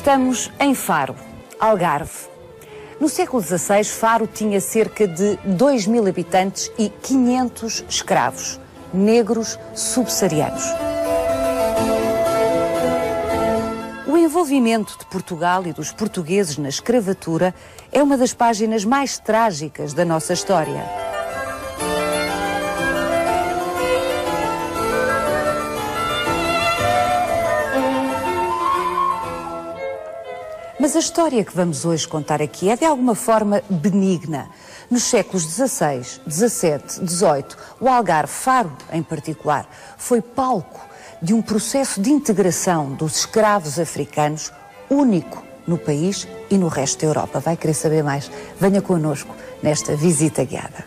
Estamos em Faro, Algarve. No século XVI, Faro tinha cerca de 2.000 habitantes e 500 escravos, negros subsaarianos. O envolvimento de Portugal e dos portugueses na escravatura é uma das páginas mais trágicas da nossa história. Mas a história que vamos hoje contar aqui é de alguma forma benigna. Nos séculos XVI, XVII, XVIII, o Algarve, Faro em particular, foi palco de um processo de integração dos escravos africanos único no país e no resto da Europa. Vai querer saber mais? Venha connosco nesta visita guiada.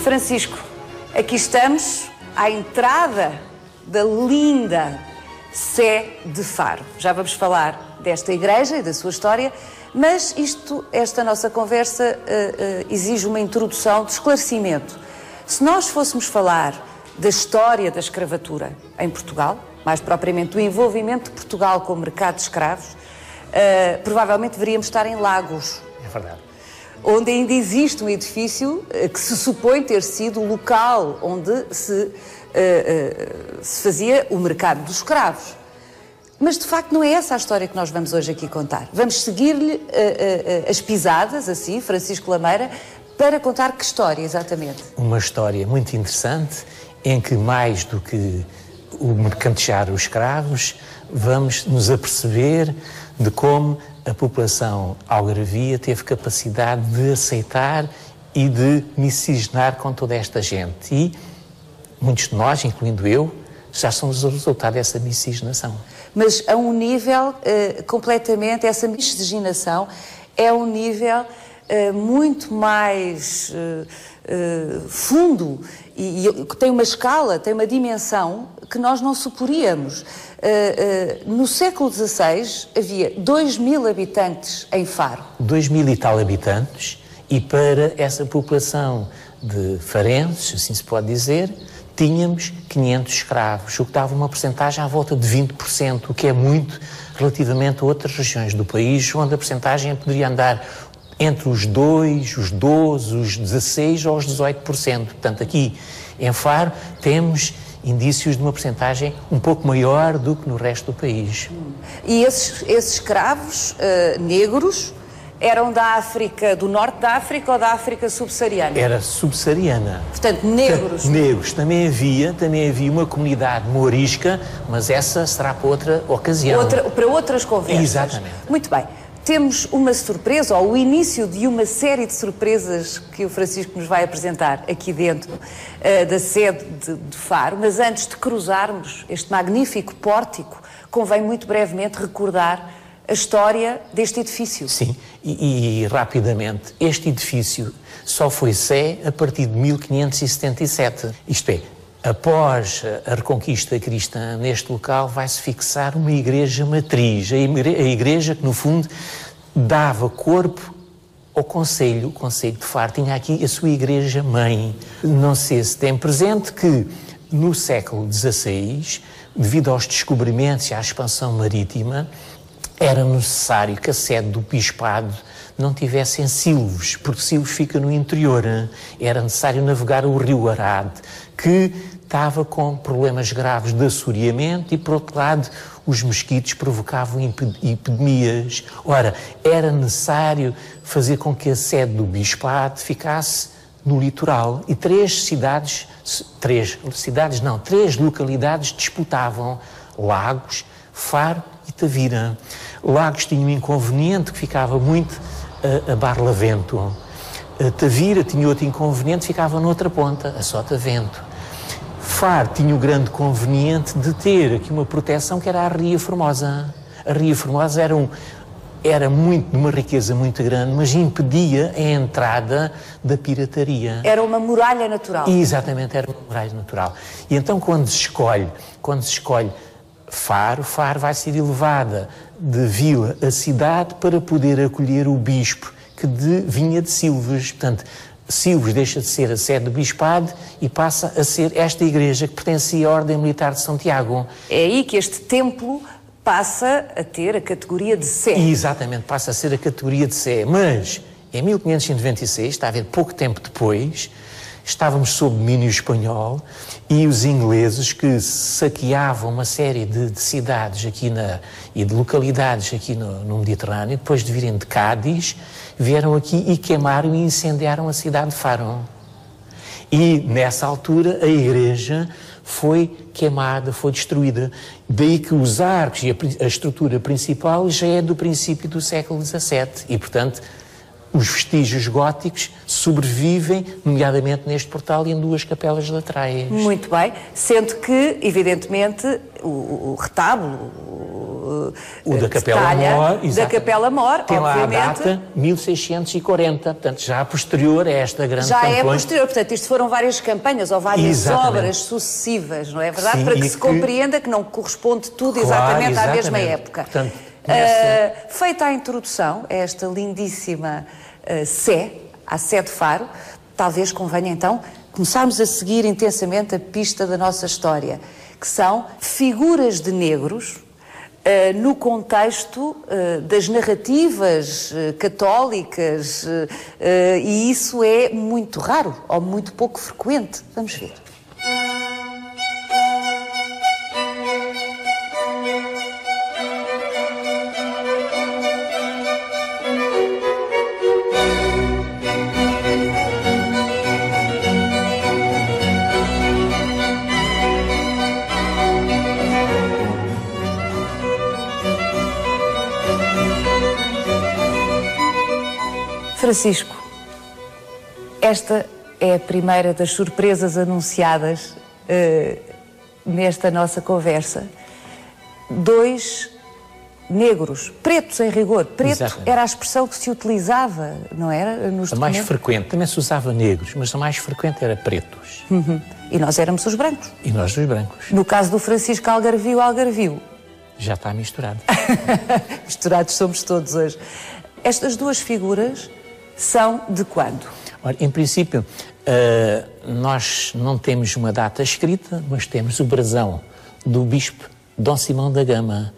Francisco, aqui estamos à entrada da linda Sé de Faro. Já vamos falar desta igreja e da sua história, mas esta nossa conversa exige uma introdução de esclarecimento. Se nós fôssemos falar da história da escravatura em Portugal, mais propriamente do envolvimento de Portugal com o mercado de escravos, provavelmente deveríamos estar em Lagos. É verdade. Onde ainda existe um edifício que se supõe ter sido o local onde se fazia o mercado dos escravos. Mas, de facto, não é essa a história que nós vamos hoje aqui contar. Vamos seguir-lhe as pisadas, assim, Francisco Lameira, para contar que história, exatamente? Uma história muito interessante, em que, mais do que o mercantejar os escravos, vamos nos aperceber de como a população algarvia teve capacidade de aceitar e de miscigenar com toda esta gente. E muitos de nós, incluindo eu, já somos o resultado dessa miscigenação. Mas a um nível completamente, essa miscigenação é um nível muito mais fundo e tem uma escala, tem uma dimensão que nós não suporíamos. No século XVI havia 2.000 habitantes em Faro. 2.000 e tal habitantes, e para essa população de farenses, assim se pode dizer, tínhamos 500 escravos, o que dava uma percentagem à volta de 20%, o que é muito relativamente a outras regiões do país, onde a percentagem poderia andar entre os 2, os 12, os 16 ou os 18%. Portanto, aqui em Faro temos indícios de uma percentagem um pouco maior do que no resto do país. E esses escravos negros eram da África, do norte da África ou da África subsaariana? Era subsaariana. Portanto, negros. Negros. Também havia uma comunidade mourisca, mas essa será para outra ocasião. Para outras conversas. Exatamente. Muito bem. Temos uma surpresa, ou o início de uma série de surpresas que o Francisco nos vai apresentar aqui dentro da sede de Faro, mas antes de cruzarmos este magnífico pórtico, convém muito brevemente recordar a história deste edifício. Sim, e rapidamente, este edifício só foi sé a partir de 1577. Isto é, Após a reconquista cristã neste local, vai-se fixar uma igreja matriz, a igreja que, no fundo, dava corpo ao Conselho. O Conselho de Faro tinha aqui a sua igreja-mãe. Não sei se tem presente que, no século XVI, devido aos descobrimentos e à expansão marítima, era necessário que a sede do bispado não tivesse em Silves, porque Silves fica no interior. Era necessário navegar o rio Arade, que estava com problemas graves de assoreamento e, por outro lado, os mosquitos provocavam epidemias. Ora, era necessário fazer com que a sede do bispado ficasse no litoral e três localidades disputavam: Lagos, Faro e Tavira. Lagos tinha um inconveniente que ficava muito a Barlavento. Tavira tinha outro inconveniente, ficava noutra ponta, a Sotavento. Faro tinha o grande conveniente de ter aqui uma proteção que era a Ria Formosa. A Ria Formosa era de uma riqueza muito grande, mas impedia a entrada da pirataria. Era uma muralha natural. Exatamente, era uma muralha natural. E então quando se escolhe Faro vai ser elevada de vila a cidade para poder acolher o bispo que vinha de Silves. Portanto, Silves deixa de ser a sede do bispado e passa a ser esta igreja que pertencia à Ordem Militar de Santiago. É aí que este templo passa a ter a categoria de Sé. Exatamente, passa a ser a categoria de Sé. Mas, em 1596, está a ver, pouco tempo depois, estávamos sob domínio espanhol e os ingleses, que saqueavam uma série de cidades aqui e de localidades aqui no Mediterrâneo, depois de virem de Cádiz, vieram aqui e queimaram e incendiaram a cidade de Faro. E, nessa altura, a igreja foi queimada, foi destruída. Daí que os arcos e a estrutura principal já é do princípio do século XVII e, portanto, os vestígios góticos sobrevivem, nomeadamente neste portal e em duas capelas laterais. Muito bem, sendo que, evidentemente, o retábulo, o da Capela Mor, da Capela Mor, tem obviamente, lá a data 1640, portanto já posterior a esta grande campanha. Já é posterior, portanto isto foram várias campanhas ou várias obras sucessivas, não é verdade? Sim, para que se compreenda que não corresponde tudo exatamente à mesma época. Portanto, feita a introdução a esta lindíssima Sé, à Sé de Faro, talvez convenha então começarmos a seguir intensamente a pista da nossa história, que são figuras de negros no contexto das narrativas católicas, e isso é muito raro ou muito pouco frequente. Vamos ver. Francisco, esta é a primeira das surpresas anunciadas nesta nossa conversa. Dois negros, pretos em rigor. Preto era a expressão que se utilizava, não era? Nos a mais frequente, também se usava negros, mas a mais frequente era pretos. E nós éramos os brancos. E nós os brancos. No caso do Francisco Algarvio. Já está misturado. Misturados somos todos hoje. Estas duas figuras são de quando? Ora, em princípio, nós não temos uma data escrita, mas temos o brasão do bispo Dom Simão da Gama,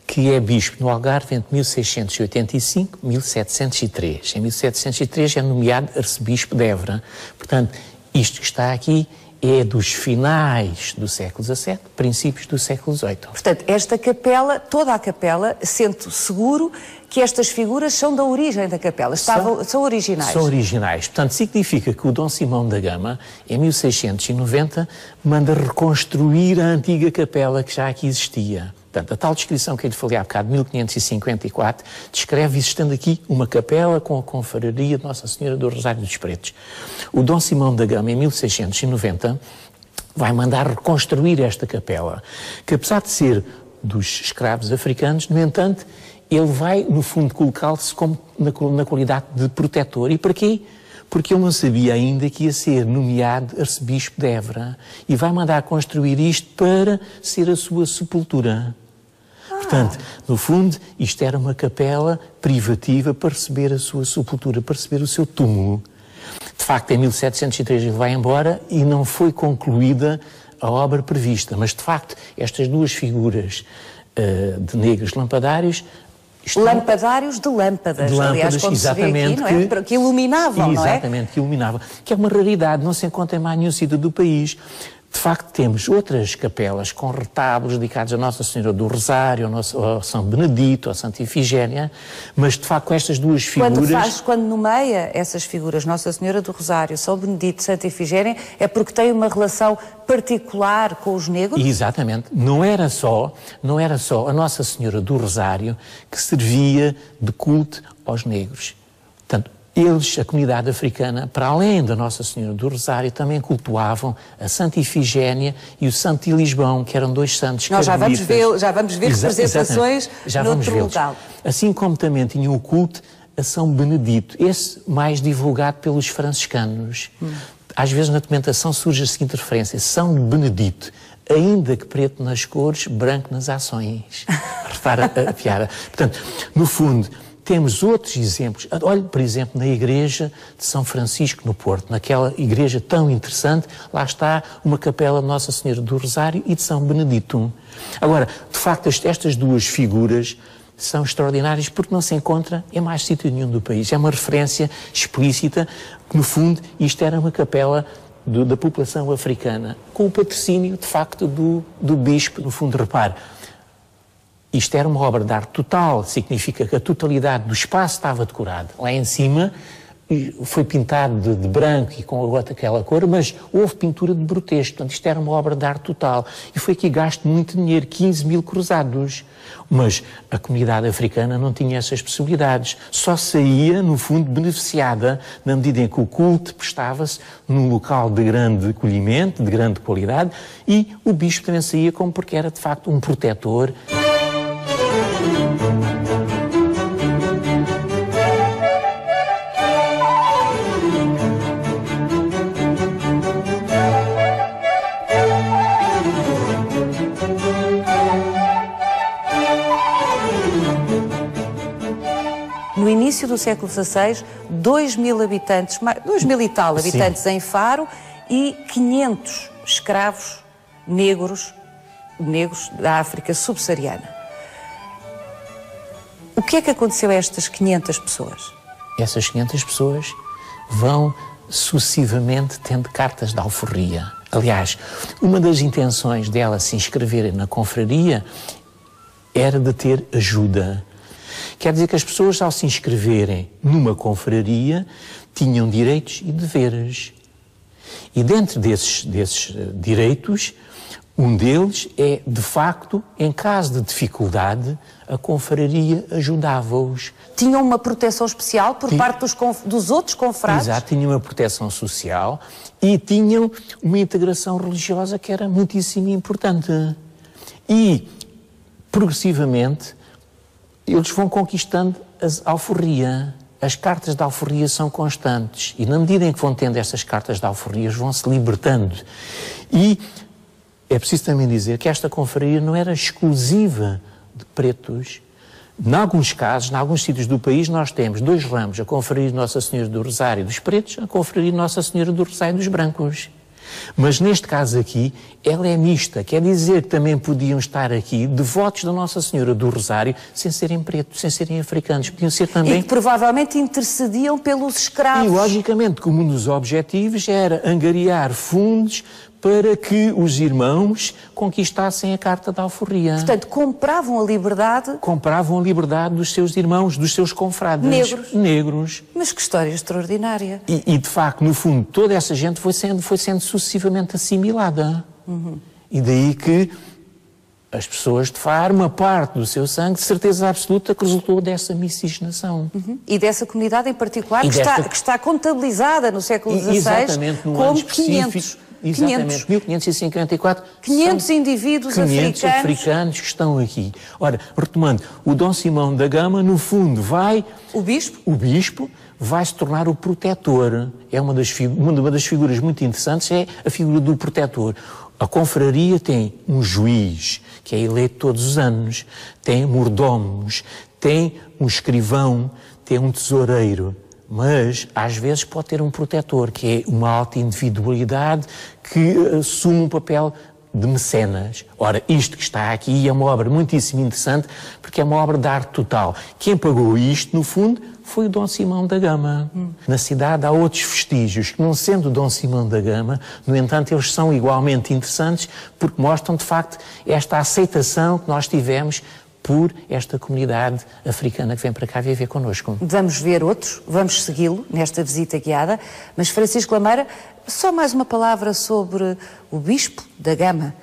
que é bispo no Algarve entre 1685 e 1703. Em 1703 é nomeado arcebispo de Évora. Portanto, isto que está aqui é dos finais do século XVII, princípios do século XVIII. Portanto, esta capela, toda a capela, sendo seguro que estas figuras são da origem da capela, são originais. São originais. Portanto, significa que o Dom Simão da Gama, em 1690, manda reconstruir a antiga capela que já aqui existia. Portanto, a tal descrição que eu lhe falei há bocado, de 1554, descreve existindo aqui uma capela com a confraria de Nossa Senhora do Rosário dos Pretos. O Dom Simão da Gama, em 1690, vai mandar reconstruir esta capela, que apesar de ser dos escravos africanos, no entanto, ele vai, no fundo, colocá-se como na qualidade de protetor. E para quê? porque ele não sabia ainda que ia ser nomeado arcebispo de Évora e vai mandar construir isto para ser a sua sepultura. Portanto, no fundo, isto era uma capela privativa para receber a sua sepultura, para receber o seu túmulo. De facto, em 1703 ele vai embora e não foi concluída a obra prevista, mas de facto, estas duas figuras de negros lampadários... Lampadários de lâmpadas, aliás, como se vê aqui, não é? Que iluminavam, não é? Exatamente, que iluminavam. Que é uma raridade, não se encontra em mais nenhum sítio do país. De facto, temos outras capelas com retábulos dedicados a Nossa Senhora do Rosário, ao São Benedito, a Santa Ifigénia, mas de facto com estas duas figuras... Quando nomeia essas figuras, Nossa Senhora do Rosário, São Benedito, Santa Ifigénia, é porque tem uma relação particular com os negros? Exatamente. Não era só a Nossa Senhora do Rosário que servia de culto aos negros. Portanto, eles, a comunidade africana, para além da Nossa Senhora do Rosário, também cultuavam a Santa Ifigénia e o Santo Ilisbão, que eram dois santos Nós já vamos ver representações noutro local. Assim como também tinham o culto a São Benedito, esse mais divulgado pelos franciscanos. Às vezes na documentação surge a seguinte referência: São Benedito, ainda que preto nas cores, branco nas ações. Repara a piada. Portanto, no fundo, temos outros exemplos. Olhe, por exemplo, na igreja de São Francisco no Porto, naquela igreja tão interessante, lá está uma capela de Nossa Senhora do Rosário e de São Benedito. Agora, de facto, estas duas figuras são extraordinárias porque não se encontra em mais sítio nenhum do país. É uma referência explícita que, no fundo, isto era uma capela da população africana, com o patrocínio, de facto, do bispo. No fundo, repare, isto era uma obra de arte total, significa que a totalidade do espaço estava decorado. Lá em cima foi pintado de branco e com aquela cor, mas houve pintura de grotesco. Portanto, isto era uma obra de arte total. E foi aqui gasto muito dinheiro, 15 mil cruzados. Mas a comunidade africana não tinha essas possibilidades. Só saía, no fundo, beneficiada na medida em que o culto prestava-se num local de grande acolhimento, de grande qualidade, e o bispo também saía como porque era, de facto, um protetor. No início do século XVI, 2.000 habitantes, 2.000 e tal habitantes em Faro e 500 escravos negros da África subsaariana. O que é que aconteceu a estas 500 pessoas? Essas 500 pessoas vão sucessivamente tendo cartas de alforria. Aliás, uma das intenções delas se inscreverem na confraria era de ter ajuda. Quer dizer que as pessoas, ao se inscreverem numa confraria, tinham direitos e deveres. E dentro desses direitos, um deles é, de facto, em caso de dificuldade, a confraria ajudava-os. Tinham uma proteção especial por parte dos outros confrades? Exato, tinham uma proteção social e tinham uma integração religiosa que era muitíssimo importante. E, progressivamente, eles vão conquistando a alforria. As cartas de alforria são constantes e, na medida em que vão tendo estas cartas de alforria, vão se libertando. E é preciso também dizer que esta confraria não era exclusiva de pretos. Em alguns casos, em alguns sítios do país, nós temos dois ramos: a confraria de Nossa Senhora do Rosário dos pretos, a confraria de Nossa Senhora do Rosário dos brancos. Mas neste caso aqui, ela é mista, quer dizer que também podiam estar aqui devotos da Nossa Senhora do Rosário sem serem pretos, sem serem africanos, podiam ser também... E que provavelmente intercediam pelos escravos. E logicamente, como um dos objetivos era angariar fundos para que os irmãos conquistassem a carta da alforria. Portanto, compravam a liberdade... Compravam a liberdade dos seus irmãos, dos seus confrades. Negros. Mas que história extraordinária. E de facto, no fundo, toda essa gente foi sendo sucessivamente assimilada. E daí que as pessoas de Faro, uma parte do seu sangue, de certeza absoluta, que resultou dessa miscigenação. E dessa comunidade em particular, que está contabilizada no século XVI exatamente, num como ano específico, 500. Exatamente, 1554. 500 indivíduos 500 africanos que estão aqui. Ora, retomando, o Dom Simão da Gama, no fundo, vai... O bispo? O bispo vai se tornar o protetor. É uma das figuras muito interessantes, é a figura do protetor. A confraria tem um juiz, que é eleito todos os anos, tem mordomos, tem um escrivão, tem um tesoureiro, mas às vezes pode ter um protetor, que é uma alta individualidade que assume um papel de mecenas. Ora, isto que está aqui é uma obra muitíssimo interessante, porque é uma obra de arte total. Quem pagou isto, no fundo, foi o Dom Simão da Gama. Na cidade há outros vestígios, que não sendo o Dom Simão da Gama, no entanto, eles são igualmente interessantes, porque mostram, de facto, esta aceitação que nós tivemos por esta comunidade africana que vem para cá viver connosco. Vamos ver outros, vamos segui-lo nesta visita guiada, mas Francisco Lameira, só mais uma palavra sobre o Bispo da Gama,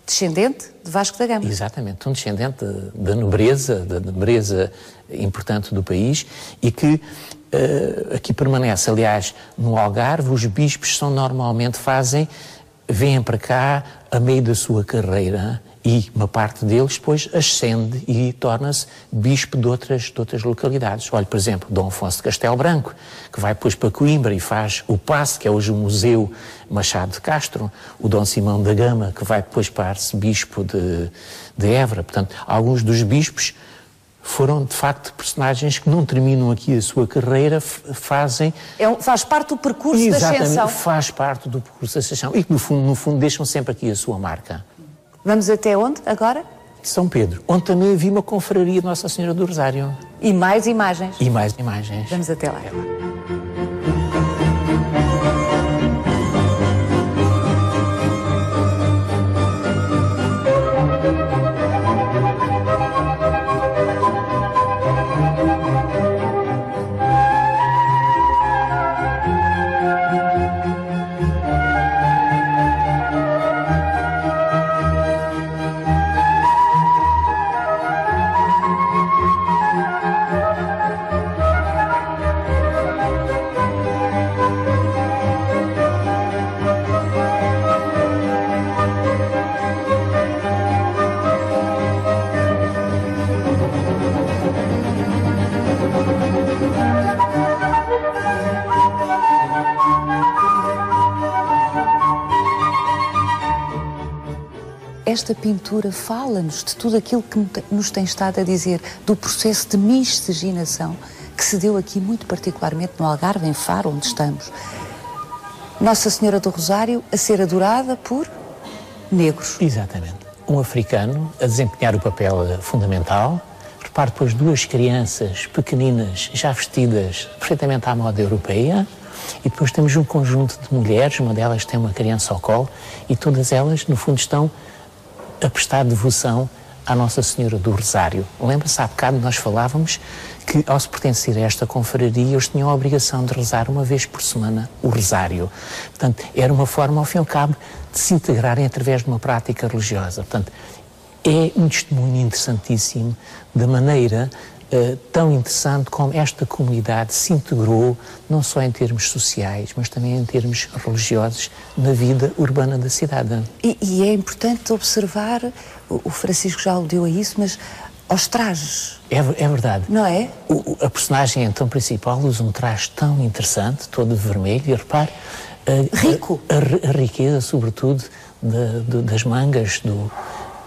descendente de Vasco da Gama. Exatamente, um descendente da nobreza importante do país e que aqui permanece. Aliás, no Algarve, os bispos normalmente vêm para cá a meio da sua carreira e uma parte deles depois ascende e torna-se bispo de outras localidades. Olha, por exemplo, Dom Afonso de Castelo Branco, que vai depois para Coimbra e faz o passe, que é hoje o Museu Machado de Castro, o Dom Simão da Gama, que vai depois para arcebispo de Évora. Portanto, alguns dos bispos foram, de facto, personagens que não terminam aqui a sua carreira, faz parte do percurso da ascensão. Faz parte do percurso da ascensão e que, no fundo, deixam sempre aqui a sua marca. Vamos até onde, agora? São Pedro, onde também havia uma confraria de Nossa Senhora do Rosário. E mais imagens. E mais imagens. Vamos até lá. Esta pintura fala-nos de tudo aquilo que nos tem estado a dizer, do processo de miscigenação que se deu aqui muito particularmente no Algarve, em Faro, onde estamos. Nossa Senhora do Rosário a ser adorada por negros. Exatamente. Um africano a desempenhar o papel fundamental. Repare depois duas crianças pequeninas já vestidas perfeitamente à moda europeia. E depois temos um conjunto de mulheres, uma delas tem uma criança ao colo e todas elas, no fundo, estão a prestar devoção à Nossa Senhora do Rosário. Lembra-se, há bocado nós falávamos que, ao se pertencer a esta confraria, eles tinham a obrigação de rezar uma vez por semana o Rosário. Portanto, era uma forma, ao fim e ao cabo, de se integrarem através de uma prática religiosa. Portanto, é um testemunho interessantíssimo da maneira tão interessante como esta comunidade se integrou, não só em termos sociais, mas também em termos religiosos, na vida urbana da cidade. E é importante observar, o Francisco já aludiu a isso, mas aos trajes. É verdade. Não é? A personagem, então, principal usa um traje tão interessante, todo de vermelho, e repare... rico. A riqueza, sobretudo, das mangas,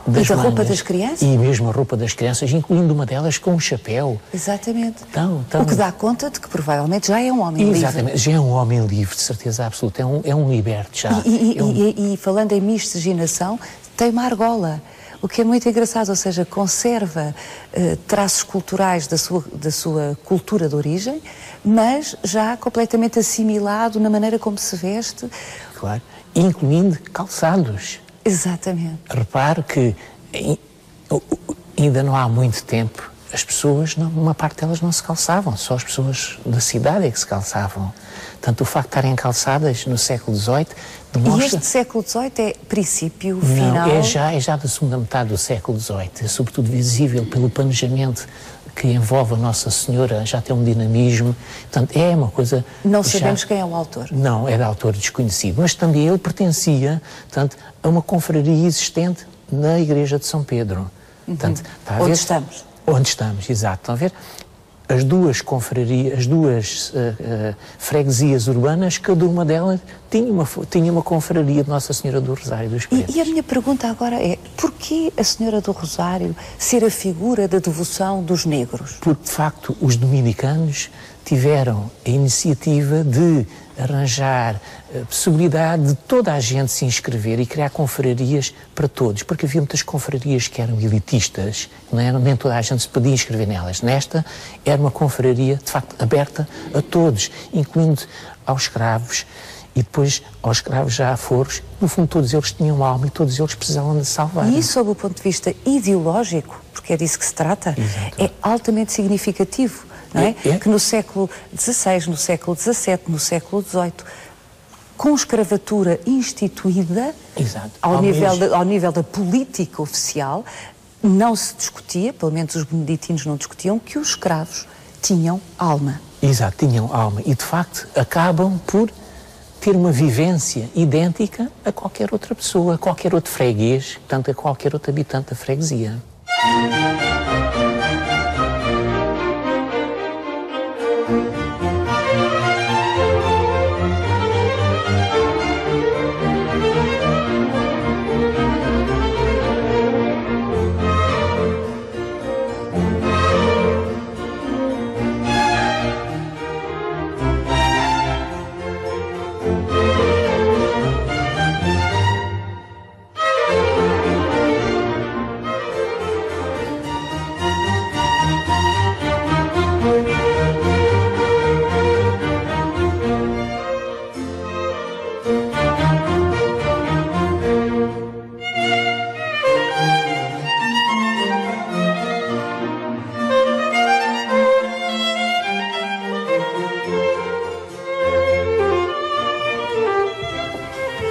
e da roupa das crianças? E mesmo a roupa das crianças, incluindo uma delas com um chapéu. Exatamente. O que dá conta de que provavelmente já é um homem livre. Exatamente, já é um homem livre, de certeza absoluta. É um liberto já. E falando em miscigenação, tem uma argola. O que é muito engraçado, ou seja, conserva traços culturais da sua cultura de origem, mas já completamente assimilado na maneira como se veste. Claro, incluindo calçados. Exatamente. Repare que ainda não há muito tempo as pessoas, uma parte delas não se calçavam, só as pessoas da cidade é que se calçavam. Portanto, o facto de estarem calçadas no século XVIII demonstra... E este século XVIII é princípio, final? Não, é já da segunda metade do século XVIII, é sobretudo visível pelo planejamento que envolve a Nossa Senhora já tem um dinamismo. Portanto, é uma coisa... Não sabemos quem é o autor. Não, é de autor desconhecido. Mas também ele pertencia, portanto, a uma confraria existente na Igreja de São Pedro. Portanto, está a ver? Onde estamos. Onde estamos, exato. Estão a ver? As duas confrarias, as duas freguesias urbanas, cada uma delas tinha uma confraria de Nossa Senhora do Rosário dos Pretos. E a minha pergunta agora é, porquê a Senhora do Rosário ser a figura da devoção dos negros? Porque, de facto, os dominicanos tiveram a iniciativa de arranjar a possibilidade de toda a gente se inscrever e criar confrarias para todos, porque havia muitas confrarias que eram elitistas, nem toda a gente se podia inscrever nelas. Nesta era uma confraria, de facto, aberta a todos, incluindo aos escravos e depois aos escravos já aforos. No fundo, todos eles tinham alma e todos eles precisavam de salvar. E isso, sob o ponto de vista ideológico, porque é disso que se trata, é altamente significativo. Não é? Que no século XVI, no século XVII, no século XVIII, com escravatura instituída, ao nível da política oficial, não se discutia, pelo menos os beneditinos não discutiam, que os escravos tinham alma. Exato, tinham alma. E, de facto, acabam por ter uma vivência idêntica a qualquer outra pessoa, a qualquer outro freguês, portanto, a qualquer outro habitante da freguesia.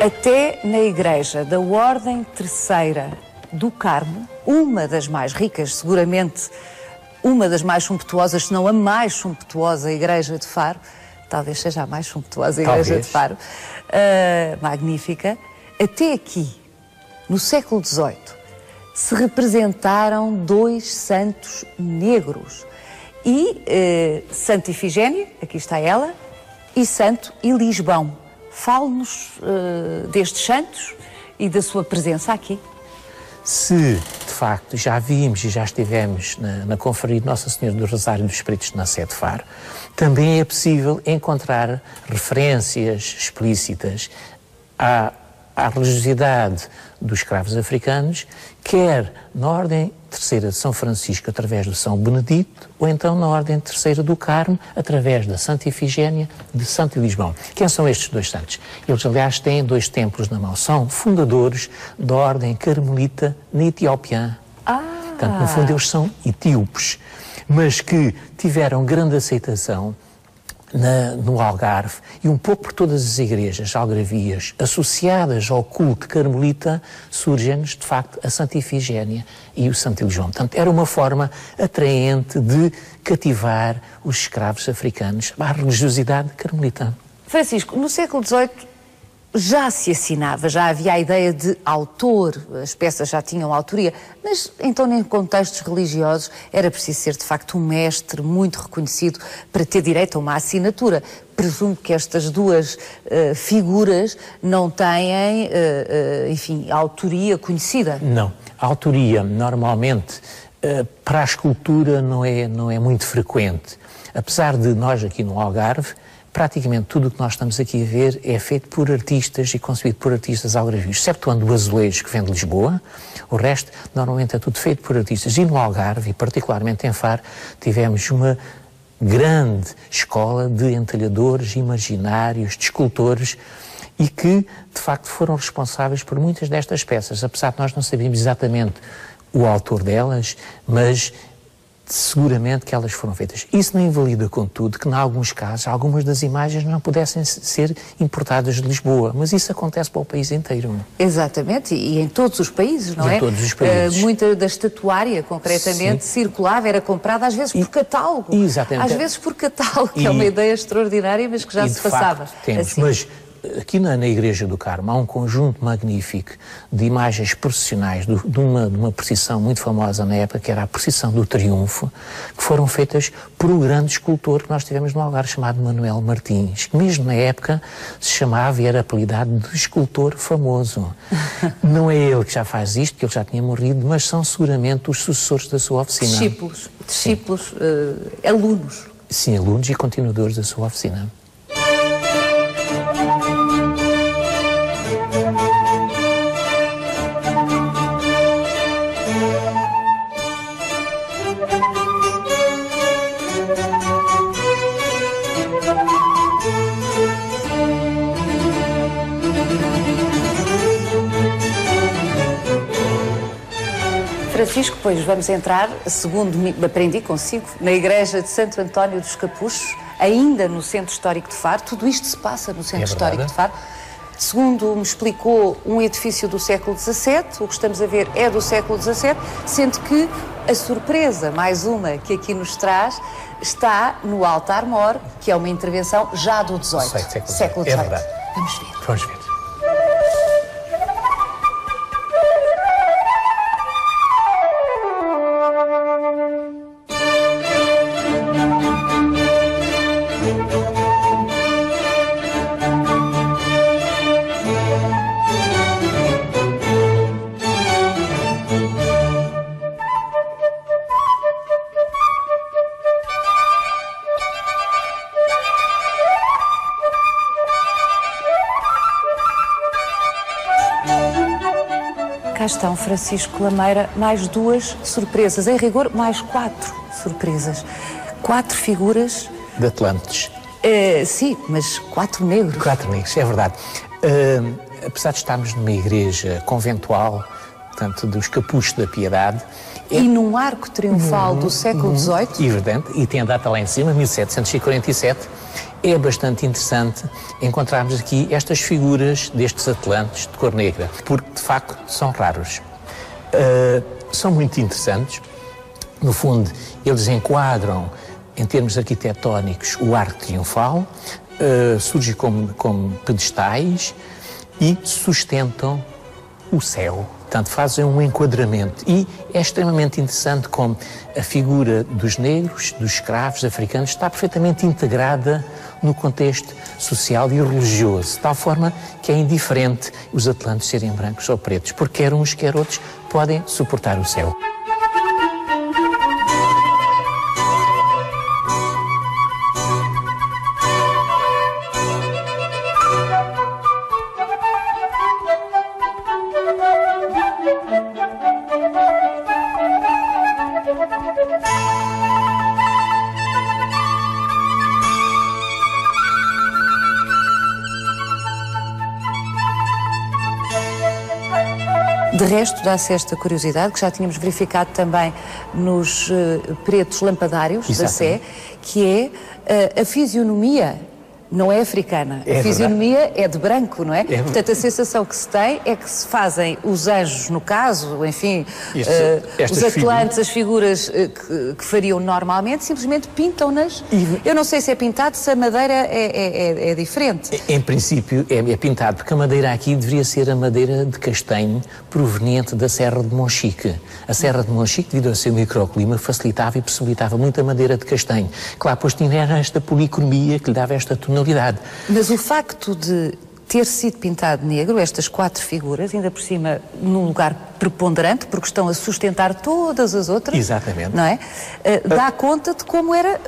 Até na igreja da Ordem Terceira do Carmo, uma das mais ricas, seguramente uma das mais sumptuosas, se não a mais sumptuosa igreja de Faro, talvez seja a mais sumptuosa igreja de Faro, magnífica, até aqui, no século XVIII, se representaram dois santos negros. E Santa Ifigénia, aqui está ela, e Santo Elisbão. Fale-nos destes santos e da sua presença aqui. Se, de facto, já vimos e já estivemos na confraria de Nossa Senhora do Rosário dos Pretos na sede de Faro, também é possível encontrar referências explícitas à religiosidade dos escravos africanos, quer na Ordem Terceira de São Francisco, através do São Benedito, ou então na Ordem Terceira do Carmo, através da Santa Ifigénia de Santo Elisbão. Quem são estes dois santos? Eles, aliás, têm dois templos na mão. São fundadores da Ordem Carmelita na Etiópia. Portanto, no fundo, eles são etíopes, mas que tiveram grande aceitação no Algarve e um pouco por todas as igrejas algarvias associadas ao culto carmelita, surgem-nos, de facto, a Santa Ifigénia e o Santo Elisbão. Portanto, era uma forma atraente de cativar os escravos africanos à religiosidade carmelita. Francisco, no século XVIII já se assinava, já havia a ideia de autor, as peças já tinham autoria, mas então em contextos religiosos era preciso ser de facto um mestre muito reconhecido para ter direito a uma assinatura. Presumo que estas duas figuras não têm, enfim, autoria conhecida. Não, a autoria normalmente para a escultura não é muito frequente, apesar de nós aqui no Algarve praticamente tudo o que nós estamos aqui a ver é feito por artistas e concebido por artistas algarvios, exceptuando o azulejo que vem de Lisboa. O resto, normalmente, é tudo feito por artistas. E no Algarve, e particularmente em Faro, tivemos uma grande escola de entalhadores, imaginários, de escultores, e que, de facto, foram responsáveis por muitas destas peças, apesar de nós não sabermos exatamente o autor delas, mas seguramente que elas foram feitas. Isso não invalida, contudo, que, em alguns casos, algumas das imagens não pudessem ser importadas de Lisboa, mas isso acontece para o país inteiro. Exatamente, e em todos os países, não é? Em todos os países. Muita da estatuária, concretamente, circulava, era comprada, às vezes por catálogo. Exatamente. Às vezes por catálogo, que é uma ideia extraordinária, mas que já se passava. Facto, temos, assim. Mas aqui na Igreja do Carmo há um conjunto magnífico de imagens processionais de uma procissão muito famosa na época, que era a procissão do Triunfo, que foram feitas por um grande escultor que nós tivemos no Algarve, chamado Manuel Martins, que mesmo na época se chamava e era apelidado de escultor famoso. Não é ele que já faz isto, que ele já tinha morrido, mas são seguramente os sucessores da sua oficina. Discípulos, alunos. Sim, alunos e continuadores da sua oficina. Francisco, pois vamos entrar, segundo aprendi consigo, na Igreja de Santo António dos Capuchos, ainda no Centro Histórico de Faro. Tudo isto se passa no Centro Histórico de Faro. Segundo me explicou, um edifício do século XVII, o que estamos a ver é do século XVII, sendo que a surpresa, mais uma que aqui nos traz, está no altar-mor, que é uma intervenção já do XVIII. Século XVIII. É verdade. Vamos ver. Vamos ver. Cá estão, Francisco Lameira, mais 2 surpresas. Em rigor, mais 4 surpresas. 4 figuras... De Atlantes. Sim, mas 4 negros. 4 negros, é verdade. Apesar de estarmos numa igreja conventual, portanto, dos Capuchos da Piedade... E num arco triunfal do século XVIII. Evidente, e tem a data lá em cima, 1747... É bastante interessante encontrarmos aqui estas figuras destes atlantes de cor negra, porque de facto são raros. São muito interessantes. No fundo, eles enquadram, em termos arquitetónicos, o arco triunfal, surgem como pedestais e sustentam o céu. Portanto, fazem um enquadramento. E é extremamente interessante como a figura dos negros, dos escravos africanos, está perfeitamente integrada no contexto social e religioso, de tal forma que é indiferente os atlantes serem brancos ou pretos, porque quer uns, quer outros podem suportar o céu. De resto, dá-se esta curiosidade, que já tínhamos verificado também nos pretos lampadários da Sé, que é a fisionomia não é africana. A fisionomia é de branco, não é? Portanto, a sensação que se tem é que se fazem os anjos, no caso, enfim, os atlantes, as figuras que fariam normalmente, simplesmente pintam-nas. Eu não sei se é pintado, se a madeira é diferente. Em princípio é pintado, porque a madeira aqui deveria ser a madeira de castanho proveniente da Serra de Monchique. A Serra de Monchique, devido ao seu microclima, facilitava e possibilitava muita madeira de castanho. Claro, pois tinha esta policromia que lhe dava esta tonalidade. Mas o facto de ter sido pintado negro, estas 4 figuras, ainda por cima num lugar preponderante, porque estão a sustentar todas as outras. Exatamente. Não é? Dá conta de como era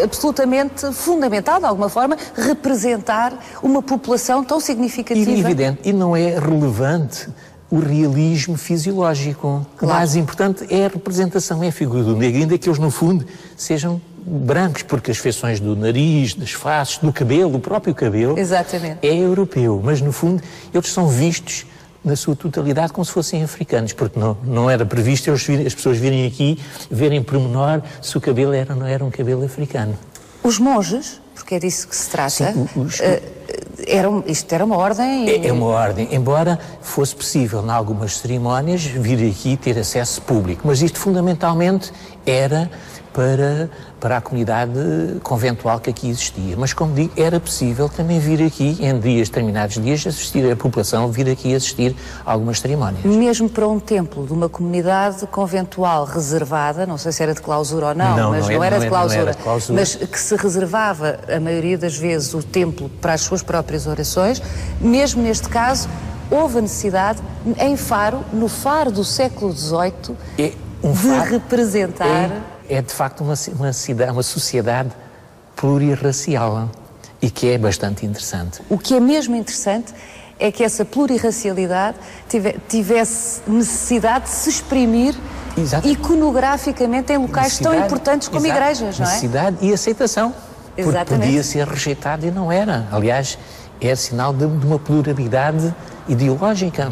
absolutamente fundamental, de alguma forma, representar uma população tão significativa. E evidente, e não é relevante o realismo fisiológico. Claro. O mais importante é a representação, é a figura do negro, ainda que eles, no fundo, sejam brancos, porque as feições do nariz, das faces, do cabelo, o próprio cabelo, exatamente, é europeu, mas no fundo eles são vistos na sua totalidade como se fossem africanos, porque não era previsto as pessoas virem aqui, verem por menor se o cabelo era ou não era um cabelo africano. Os monges, porque é disso que se trata, Sim, isto era uma ordem... É uma ordem, embora fosse possível, em algumas cerimónias, vir aqui ter acesso público, mas isto fundamentalmente era para a comunidade conventual que aqui existia. Mas, como digo, era possível também vir aqui, em determinados dias, assistir a população, vir aqui assistir a algumas cerimónias. Mesmo para um templo de uma comunidade conventual reservada, não sei se era de clausura ou não, mas não era de clausura, mas que se reservava, a maioria das vezes, o templo para as suas próprias orações, mesmo neste caso, houve a necessidade, em Faro, no Faro do século XVIII, de representar... É de facto uma sociedade plurirracial e que é bastante interessante. O que é mesmo interessante é que essa plurirracialidade tivesse necessidade de se exprimir iconograficamente em locais tão importantes como igrejas, não é? Necessidade e aceitação. Exatamente. Porque podia ser rejeitado e não era. Aliás, é sinal de uma pluralidade ideológica.